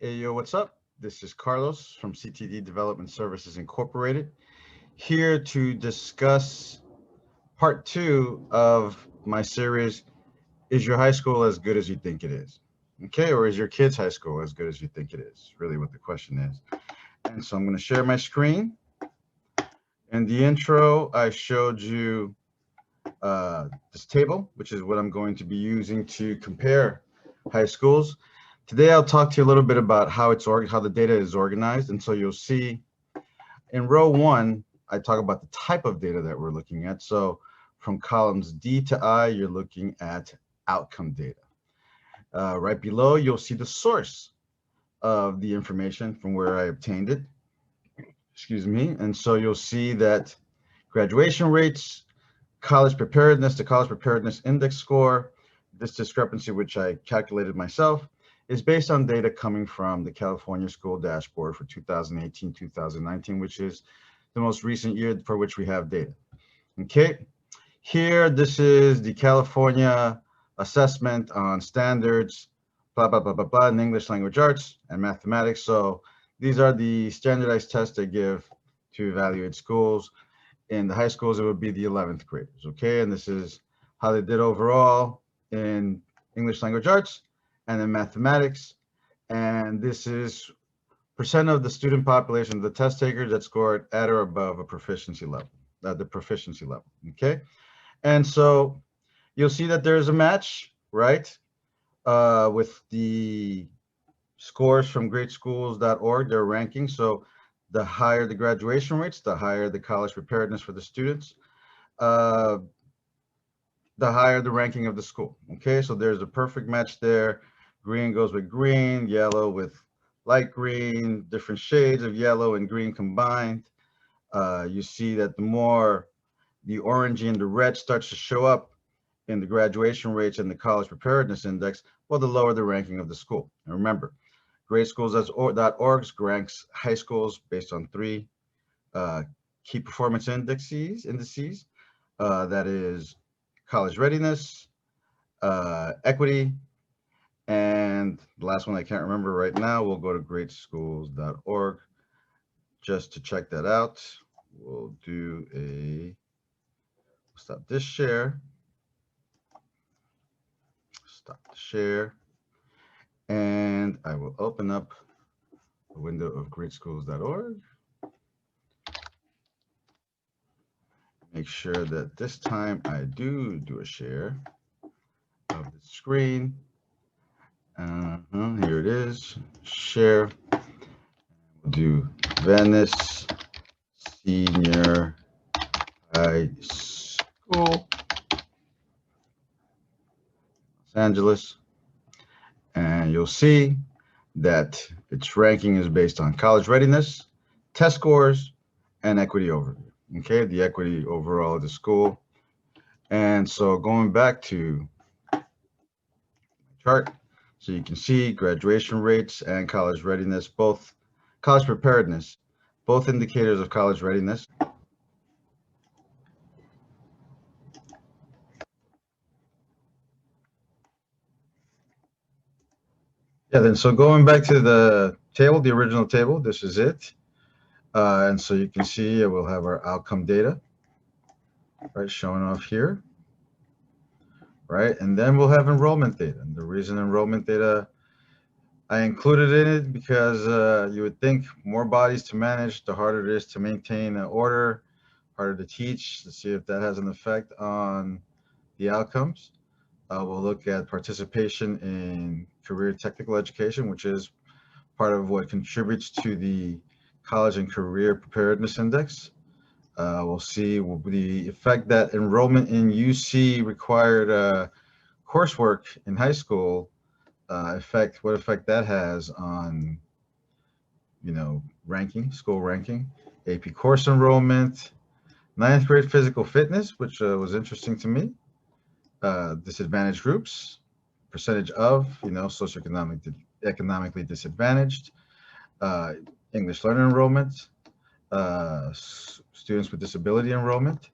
Hey, yo, what's up? This is Carlos from CTD Development Services Incorporated, here to discuss part two of my series, Is Your High School as Good as You Think It Is? Okay, or is your kid's high school as good as you think it is? Really what the question is. And so I'm going to share my screen. In the intro, I showed you this table, which is what I'm going to be using to compare high schools. Today, I'll talk to you a little bit about how how the data is organized. And so you'll see in row one, I talk about the type of data that we're looking at. So from columns D to I, you're looking at outcome data. Right below, you'll see the source of the information from where I obtained it. Excuse me. And so you'll see that graduation rates, college preparedness, the college preparedness index score, this discrepancy, which I calculated myself, is based on data coming from the California School Dashboard for 2018-2019, which is the most recent year for which we have data. Okay, here, this is the California assessment on standards, blah, blah, blah, blah, blah, in English language arts and mathematics. So these are the standardized tests they give to evaluate schools. In the high schools, it would be the 11th graders, okay? And this is how they did overall in English language arts and in mathematics. And this is percent of the student population, the test takers that scored at or above a proficiency level, the proficiency level, okay? And so you'll see that there's a match, right? With the scores from greatschools.org, their ranking. So the higher the graduation rates, the higher the college preparedness for the students, uh, the higher the ranking of the school. Okay, so there's a perfect match there. Green goes with green, yellow with light green, different shades of yellow and green combined. You see that the more the orangey and the red starts to show up in the graduation rates and the college preparedness index, well, the lower the ranking of the school. And remember, greatschools.org ranks high schools based on three key performance indices. That is college readiness, equity, and the last one I can't remember right now. We'll go to greatschools.org just to check that out. We'll stop this share, stop the share, and I will open up a window of greatschools.org. Make sure that this time I do a share of the screen. Here it is, share. We'll do Venice Senior High School, Los Angeles. And you'll see that its ranking is based on college readiness, test scores, and equity overview. Okay, the equity overall of the school. And so going back to my chart, so you can see graduation rates and college readiness, both college preparedness, both indicators of college readiness. Yeah, then so going back to the table, the original table, this is it. And so you can see we'll have our outcome data, right, showing off here, right? And then we'll have enrollment data. And the reason enrollment data I included in it because you would think more bodies to manage, the harder it is to maintain an order, harder to teach, to see if that has an effect on the outcomes. We'll look at participation in career technical education, which is part of what contributes to the College and Career Preparedness Index. We'll see the effect that enrollment in UC required coursework in high school what effect that has on, ranking, school ranking, AP course enrollment, ninth grade physical fitness, which was interesting to me, disadvantaged groups, percentage of, economically disadvantaged, English learner enrollment, students with disability enrollment,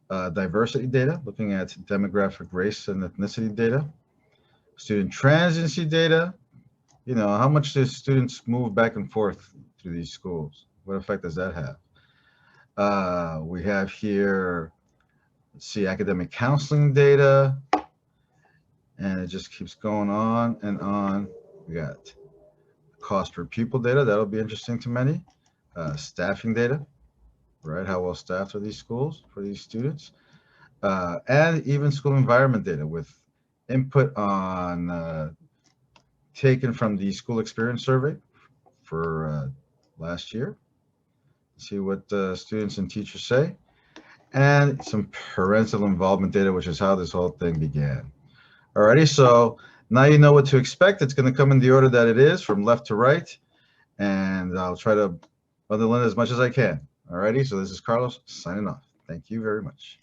diversity data, looking at demographic, race, and ethnicity data, student transiency data, how much do students move back and forth through these schools? What effect does that have? We have here, let's see, academic counseling data, and it just keeps going on and on. We got cost per pupil data. That'll be interesting to many. Staffing data, right? How well staffed are these schools for these students? And even school environment data with input on taken from the school experience survey for last year. See what students and teachers say, and some parental involvement data, which is how this whole thing began. Alrighty, so now you know what to expect. It's going to come in the order that it is, from left to right, and I'll try to underline as much as I can. Alrighty, so this is Carlos signing off. Thank you very much.